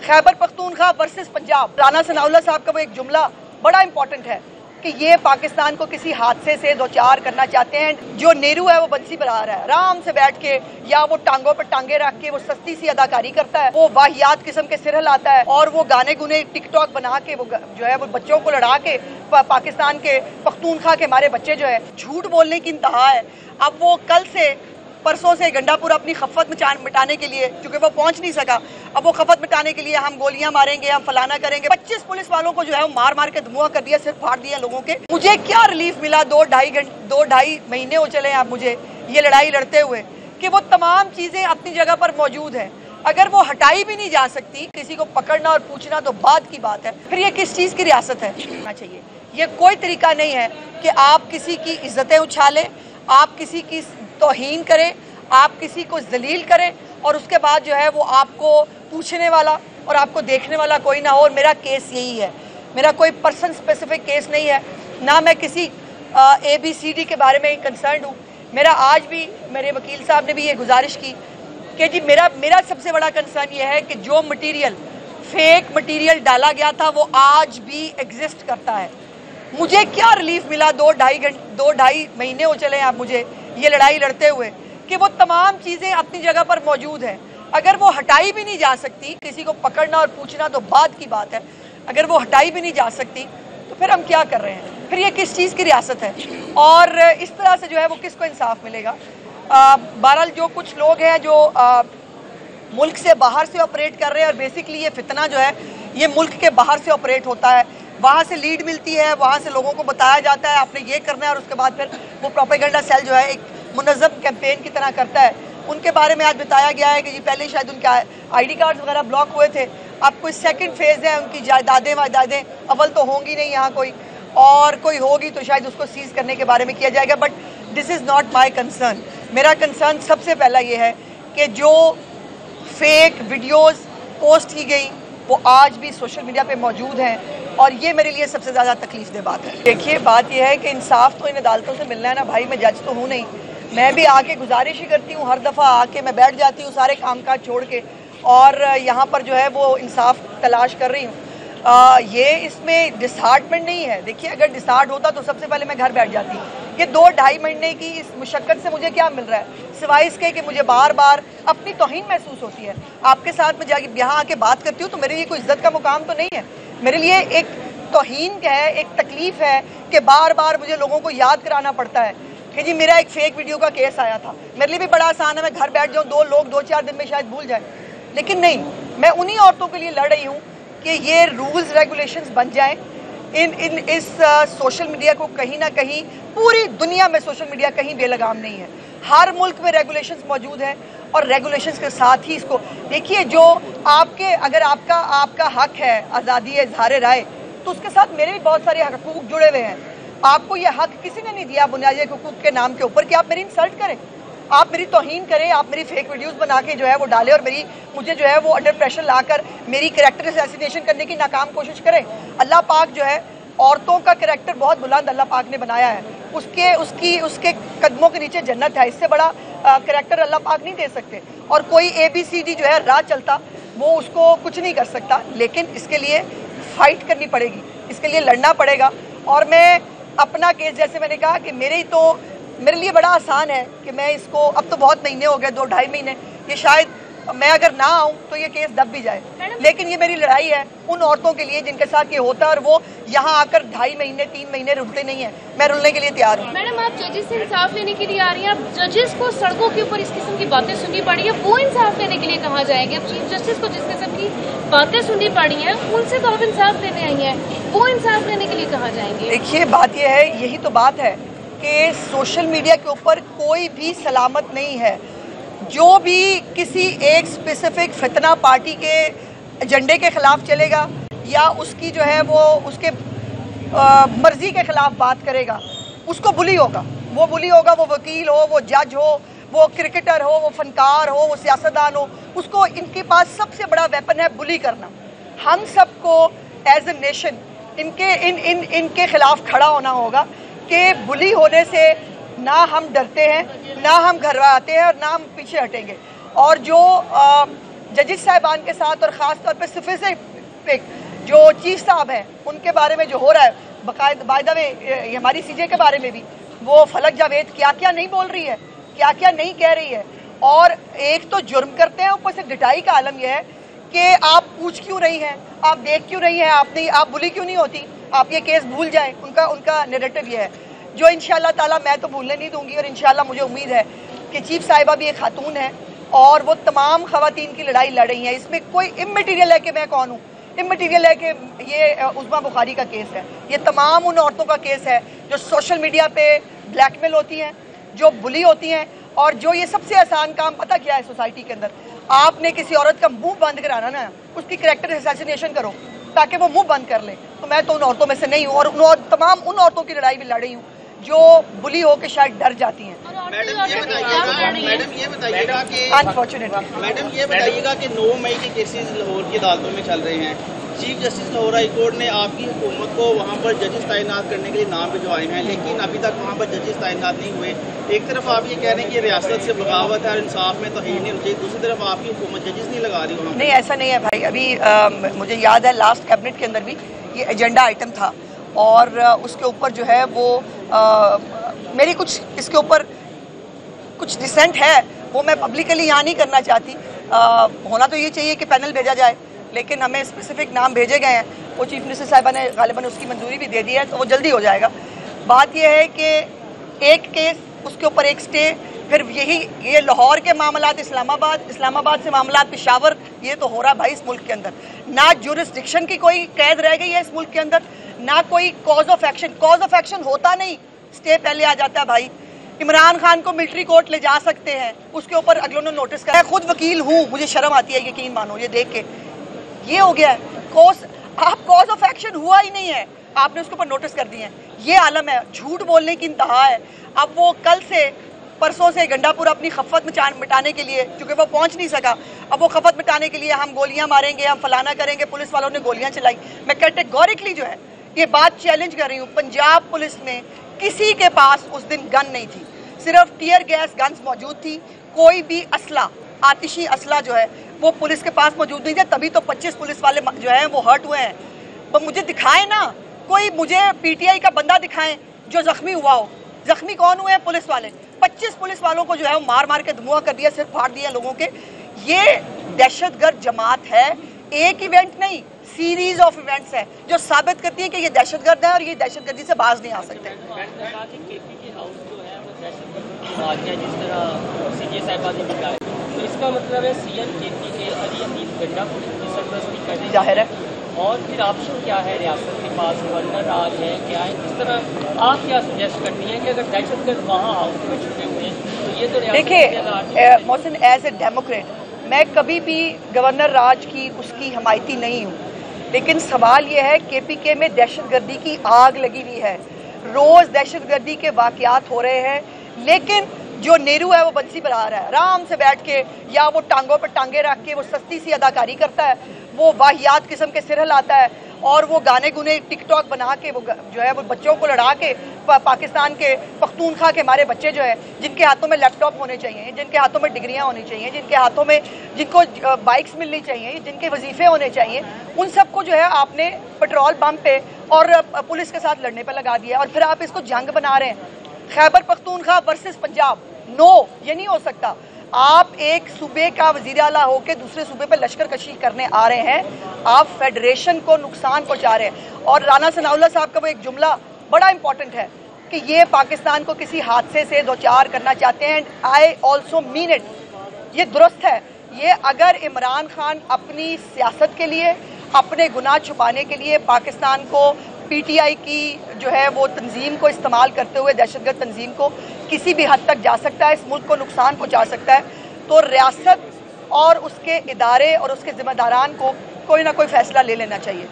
Khyber Pakhtunkhwa versus Punjab, Rana Sanaullah साहब का वो एक जुमला बड़ा इंपॉर्टेंट है कि ये पाकिस्तान को किसी हादसे से दो चार करना चाहते हैं। जो नेहरू है वो बंसी बजा रहा है, आराम से बैठ के या वो टांगों पर टांगे रख के वो सस्ती सी अदाकारी करता है, वो वाहियात किस्म के सिर हिलाता है और वो गाने गुने टिकटॉक बना के वो जो है वो बच्चों को लड़ा के पाकिस्तान के पख्तूनख्वा के हमारे बच्चे जो है झूठ बोलने की इंतहा है। अब वो कल से परसों से गंडापुर अपनी खफत मिटाने के लिए, चूंकि वो पहुंच नहीं सका, अब वो खफत मिटाने के लिए हम गोलियां मारेंगे, हम फलाना करेंगे। 25 पुलिस वालों को जो है वो मार मार के धुआं कर दिया, सिर फाड़ दिया लोगों के। मुझे क्या रिलीफ मिला 2-2.5 महीने हो चले आप मुझे ये लड़ाई लड़ते हुए कि वो तमाम चीजें अपनी जगह पर मौजूद है। अगर वो हटाई भी नहीं जा सकती, किसी को पकड़ना और पूछना तो बाद की बात है, फिर ये किस चीज की रियासत है? होना चाहिए। ये कोई तरीका नहीं है कि आप किसी की इज्जतें उछालें, आप किसी की तौहीन करें, आप किसी को जलील करें और उसके बाद जो है वो आपको पूछने वाला और आपको देखने वाला कोई ना हो। और मेरा केस यही है, मेरा कोई पर्सन स्पेसिफिक केस नहीं है, ना मैं किसी ABCD के बारे में कंसर्न हूँ। मेरा आज भी मेरे वकील साहब ने भी ये गुजारिश की कि जी मेरा सबसे बड़ा कंसर्न ये है कि जो मटीरियल फेक मटीरियल डाला गया था वो आज भी एग्जिस्ट करता है। मुझे क्या रिलीफ मिला 2-2.5 महीने हो चले आप मुझे ये लड़ाई लड़ते हुए कि वो तमाम चीजें अपनी जगह पर मौजूद है। अगर वो हटाई भी नहीं जा सकती, किसी को पकड़ना और पूछना तो बाद की बात है, अगर वो हटाई भी नहीं जा सकती तो फिर हम क्या कर रहे हैं? फिर ये किस चीज़ की रियासत है? और इस तरह से जो है वो किसको इंसाफ मिलेगा? बहरहाल जो कुछ लोग हैं जो मुल्क से बाहर से ऑपरेट कर रहे हैं, और बेसिकली ये फितना जो है ये मुल्क के बाहर से ऑपरेट होता है, वहाँ से लीड मिलती है, वहाँ से लोगों को बताया जाता है आपने ये करना है, और उसके बाद फिर वो प्रोपेगेंडा सेल जो है एक मुनज़्ज़म कैंपेन की तरह करता है। उनके बारे में आज बताया गया है कि जी पहले शायद उनके ID कार्ड्स वगैरह ब्लॉक हुए थे, अब कोई सेकंड फेज़ है, उनकी जायदादें वायदादें अव्वल तो होंगी नहीं यहाँ कोई, और कोई होगी तो शायद उसको सीज़ करने के बारे में किया जाएगा। But this is not my concern. मेरा कंसर्न सबसे पहला ये है कि जो फेक वीडियोज़ पोस्ट की गई वो आज भी सोशल मीडिया पे मौजूद हैं, और ये मेरे लिए सबसे ज़्यादा तकलीफ दे बात है। देखिए बात यह है कि इंसाफ तो इन अदालतों से मिलना है ना भाई, मैं जज तो हूँ नहीं, मैं भी आके गुजारिश ही करती हूँ, हर दफ़ा आके मैं बैठ जाती हूँ सारे कामकाज छोड़ के और यहाँ पर जो है वो इंसाफ तलाश कर रही हूँ। ये इसमें डिसहार्टमेंट नहीं है। देखिए अगर डिसहार्ट होता तो सबसे पहले मैं घर बैठ जाती। ये 2-2.5 महीने की इस मुशक्क़त से मुझे क्या मिल रहा है सिवाय इसके कि मुझे बार बार अपनी तौहीन महसूस होती है। आपके साथ में जाके यहाँ आके बात करती हूँ तो मेरे लिए कोई इज्जत का मुकाम तो नहीं है, मेरे लिए एक तौहीन है, एक तकलीफ है कि बार बार मुझे लोगों को याद कराना पड़ता है कि जी मेरा एक फेक वीडियो का केस आया था। मेरे लिए भी बड़ा आसान है, मैं घर बैठ जाऊँ, 2 लोग 2-4 दिन में शायद भूल जाए, लेकिन नहीं, मैं उन्हीं औरतों के लिए लड़ रही हूँ कि ये रूल्स रेगुलेशंस बन जाएं। इस सोशल मीडिया को कहीं ना कहीं, पूरी दुनिया में सोशल मीडिया कहीं बेलगाम नहीं है, हर मुल्क में रेगुलेशंस मौजूद हैं, और रेगुलेशंस के साथ ही इसको देखिए जो आपके, अगर आपका हक है आज़ादी इज़हार राय, तो उसके साथ मेरे भी बहुत सारे हकूक़ जुड़े हुए हैं। आपको ये हक किसी ने नहीं दिया बुनियादी हकूक़ के नाम के ऊपर कि आप मेरी इंसल्ट करें, आप मेरी तौहीन करें, आप मेरी फेक वीडियोस बना के जो है वो डालें और मुझे जो है वो अंडर प्रेशर लाकर मेरी कैरेक्टर असैसिनेशन करने की नाकाम कोशिश करें। अल्लाह पाक जो है औरतों का कैरेक्टर बहुत बुलंद अल्लाह पाक ने बनाया है, उसके कदमों के नीचे जन्नत है, इससे बड़ा कैरेक्टर अल्लाह पाक नहीं दे सकते, और कोई ABCD जो है राह चलता वो उसको कुछ नहीं कर सकता। लेकिन इसके लिए फाइट करनी पड़ेगी, इसके लिए लड़ना पड़ेगा। और मैं अपना केस, जैसे मैंने कहा कि मेरे लिए बड़ा आसान है कि मैं इसको, अब तो बहुत महीने हो गए, 2-2.5 महीने, ये शायद मैं अगर ना आऊँ तो ये केस दब भी जाए, लेकिन ये मेरी लड़ाई है उन औरतों के लिए जिनके साथ ये होता है और वो यहाँ आकर 2.5 महीने 3 महीने रुलते नहीं है। मैं रुलने के लिए तैयार हूँ। मैडम आप जजेस से इंसाफ लेने के लिए आ रही हैं, आप जजेस को सड़कों के ऊपर इस किस्म की बातें सुननी पड़ी है, वो इंसाफ लेने के लिए कहाँ जाएंगे? अब चीफ जस्टिस को जिस किस्म की बातें सुननी पड़ी हैं उनसे तो आप इंसाफ लेने आई हैं, वो इंसाफ लेने के लिए कहाँ जाएंगे? देखिए बात यह है, यही तो बात है कि सोशल मीडिया के ऊपर कोई भी सलामत नहीं है। जो भी किसी एक स्पेसिफिक फितना पार्टी के एजेंडे के खिलाफ चलेगा या उसकी जो है वो उसके मर्जी के खिलाफ बात करेगा, उसको बुली होगा। वो बुली होगा, वो वकील हो, वो जज हो, वो क्रिकेटर हो, वो फनकार हो, वो सियासतदान हो, उसको इनके पास सबसे बड़ा वेपन है बुली करना। हम सबको एज ए नेशन इनके खिलाफ खड़ा होना होगा कि बुली होने से ना हम डरते हैं, ना हम घबराते हैं और ना हम पीछे हटेंगे। और जो जजिस साहिबान के साथ और ख़ास तौर पे स्पेसिफिक जो चीफ साहब हैं उनके बारे में जो हो रहा है, बाय द वे हमारी सीजे के बारे में भी वो फलक जावेद क्या क्या नहीं बोल रही है, क्या क्या नहीं कह रही है। और एक तो जुर्म करते हैं, ऊपर से डिटाई का आलम यह है कि आप पूछ क्यों रही हैं, आप देख क्यों रही हैं, आप बुली क्यों नहीं होती, आप ये केस भूल जाएं। उनका नैरेटिव ये है जो इंशाअल्लाह ताला मैं तो भूलने नहीं दूंगी। और इंशाअल्लाह मुझे उम्मीद है कि चीफ साहिबा भी एक खातून है और वो तमाम खवातीन की लड़ाई लड़ रही हैं। इसमें कोई इमटेरियल है कि मैं कौन हूँ, इमटेरियल है कि ये उस्मा बुखारी का केस है। ये तमाम उन औरतों का केस है जो सोशल मीडिया पे ब्लैकमेल होती हैं, जो बुली होती हैं, और जो ये सबसे आसान काम पता क्या है सोसाइटी के अंदर, आपने किसी औरत का मुंह बंद कराना ना, उसकी कैरेक्टर असैसिनेशन करो ताकि वो मुंह बंद कर ले। तो मैं तो उन औरतों में से नहीं हूँ और तमाम उन औरतों की लड़ाई भी लड़ रही हूँ जो बुली हो के शायद डर जाती हैं। मैडम ये बताइएगा कि अनफॉर्चुनेटली मैडम ये बताइएगा कि 9 मई के केसेस लाहौर की अदालतों में चल रहे हैं। Chief justice Lahore high court ने आपकी हुकूमत को वहाँ पर जजेस तैनात करने के लिए नाम भिजवाए हैं, लेकिन अभी तक वहाँ पर जजेस तैनात नहीं हुए। एक तरफ आप ये कह रहे हैं कि रियासत से बगावत है और इंसाफ में तौहीन नहीं होनी चाहिए, दूसरी तरफ आपकी हुकूमत जजेस नहीं लगा रही वहाँ। नहीं, ऐसा नहीं है भाई। अभी मुझे याद है लास्ट कैबिनेट के अंदर भी ये एजेंडा आइटम था और उसके ऊपर जो है वो मेरी कुछ इसके ऊपर कुछ डिसेंट है, वो मैं पब्लिकली यहाँ नहीं करना चाहती। होना तो ये चाहिए कि पैनल भेजा जाए, लेकिन हमें स्पेसिफिक नाम भेजे गए हैं, वो चीफ मिनिस्टर साहिबा ने गालिबन उसकी मंजूरी भी दे दी है, तो वो जल्दी हो जाएगा। बात यह है कि एक केस, उसके ऊपर एक स्टे, फिर ये लाहौर के मामलात इस्लामाबाद से मामलात पेशावर, ये तो हो रहा भाई इस मुल्क के अंदर। ना ज्यूरिसडिक्शन की कोई कैद रह गई है इस मुल्क के अंदर, ना कोई कॉज ऑफ एक्शन होता नहीं, स्टे पहले आ जाता है भाई। इमरान खान को मिलिट्री कोर्ट ले जा सकते हैं, उसके ऊपर अगलों ने नोटिस करा। मैं खुद वकील हूँ, मुझे शर्म आती है, यकीन मानो ये देख के। ये हो गया है कॉज ऑफ एक्शन हुआ ही नहीं है, आपने उसके ऊपर नोटिस कर दिए हैं। ये आलम है, झूठ बोलने की इंतहा है। अब वो कल से परसों से गंडापुर अपनी खफत मिटाने के लिए, क्योंकि वो पहुंच नहीं सका, अब वो खफत मिटाने के लिए हम गोलियां मारेंगे, हम फलाना करेंगे, पुलिस वालों ने गोलियां चलाई। मैं कैटेगोरिकली जो है ये बात चैलेंज कर रही हूँ। पंजाब पुलिस में किसी के पास उस दिन गन नहीं थी, सिर्फ टीयर गैस गन्स मौजूद थी। कोई भी असला, आतिशी असला जो है वो पुलिस के पास मौजूद नहीं था, तभी तो 25 पुलिस वाले जो हैं वो हर्ट हुए हैं। तो मुझे दिखाएं ना, कोई मुझे पीटीआई का बंदा दिखाएं जो जख्मी हुआ हो। जख्मी कौन हुए हैं? पुलिस वाले। 25 पुलिस वालों को जो है वो मार मार के धुआं कर दिया, सिर फाड़ दिया लोगों के। ये दहशतगर्द जमात है, एक इवेंट नहीं, सीरीज ऑफ इवेंट्स है जो साबित करती है कि ये दहशतगर्द है और ये दहशतगर्दी से बाज नहीं आ सकते। तो इसका मतलब है सीएम केपी के अली अमीन गंडापुर की सरपरस्ती करने जाहिर है। और फिर ऑप्शन क्या है रियासत के पास? गवर्नर राज है क्या है? इस तरह आप क्या सजेस्ट करती हैं कि अगर दहशतगर्द वहाँ हाउस में छुपे हुए हैं तो ये तो देखिए मोहसिन, एज ए डेमोक्रेट मैं कभी भी गवर्नर राज की उसकी हमायती नहीं हूँ, लेकिन सवाल ये है केपीके में दहशतगर्दी की आग लगी हुई है, रोज दहशतगर्दी के वाकयात हो रहे हैं, लेकिन जो नेहरू है वो बंसी बजा रहा है आराम से बैठ के, या वो टांगों पर टांगे रख के वो सस्ती सी अदाकारी करता है, वो वाहियात किस्म के सिर हिलाता है और वो गाने गुने टिकटॉक बना के वो जो है वो बच्चों को लड़ा के, पाकिस्तान के पख्तूनख्वा के हमारे बच्चे जो है जिनके हाथों में लैपटॉप होने चाहिए, जिनके हाथों में डिग्रियां होनी चाहिए, जिनके हाथों में जिनको बाइक्स मिलनी चाहिए, जिनके वजीफे होने चाहिए, उन सबको जो है आपने पेट्रोल पंप पे और पुलिस के साथ लड़ने पर लगा दिया और फिर आप इसको जंग बना रहे हैं। खैबर पख्तूनख्वा वर्सेस पंजाब, नो, ये नहीं हो सकता। आप एक सूबे का वजीर आला होकर दूसरे सूबे पे लश्कर कशी करने आ रहे हैं, आप फेडरेशन को नुकसान पहुंचा रहे हैं। और राना सनाउल्लाह साहब का वो एक जुमला बड़ा इंपॉर्टेंट है कि ये पाकिस्तान को किसी हादसे से दो चार करना चाहते हैं, आई ऑल्सो मीन इट। ये दुरुस्त है। ये अगर इमरान खान अपनी सियासत के लिए, अपने गुनाह छुपाने के लिए पाकिस्तान को, पीटीआई की जो है वो तंजीम को इस्तेमाल करते हुए दहशतगर्द तंजीम को किसी भी हद तक जा सकता है, इस मुल्क को नुकसान पहुंचा सकता है, तो रियासत और उसके इदारे और उसके जिम्मेदारान को कोई ना कोई फैसला ले लेना चाहिए।